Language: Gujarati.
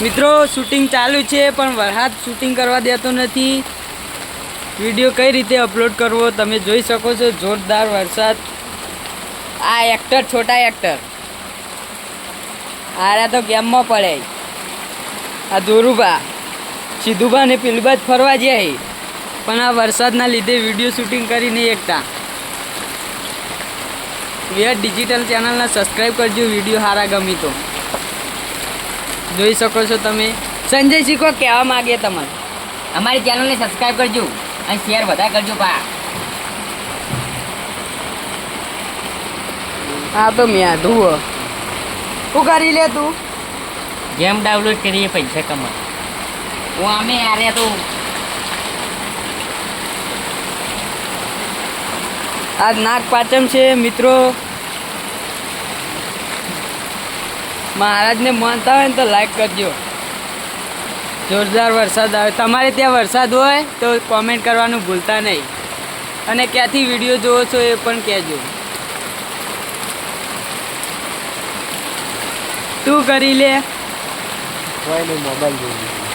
મિત્રો શૂટિંગ ચાલુ છે પણ વરસાદ શૂટિંગ કરવા દેતો નથી. વિડીયો કઈ રીતે અપલોડ કરવો તમે જોઈ શકો છો. જોરદાર વરસાદ. આ એક્ટર છોટા એક્ટર આરા તો ગેમમાં પડે. આ દોરુબા સીધુબા ને પેલુબા જ ફરવા જાય પણ આ વરસાદના લીધે વિડીયો શૂટિંગ કરી નહીં એકતા. વીઆર ડિજિટલ ચેનલને સબસ્ક્રાઈબ કરજો. વિડીયો સારા ગમી તો જોઈ શકો છો તમે. સંજય શીખો કહેવા માગે તમારે અમારી ચેનલને સબસ્ક્રાઇબ કરજો અને શેર બધા કરજો પા. હા તો મેં તું શું કરી લે તું. ગેમ ડાઉનલોડ કરીએ પૈસા કમા. હું અમે આરે તો આજ નાગ પાંચમ છે મિત્રો. મહારાજને માનતા હોય ને તો લાઈક કરજો. જોરદાર વરસાદ આવે. તમારે ત્યાં વરસાદ હોય તો કોમેન્ટ કરવાનું ભૂલતા નહીં અને ક્યાંથી વિડીયો જોવો છો એ પણ કહેજો. તું કરી લે. કોઈ નહીં મોબાઈલ જોઈ.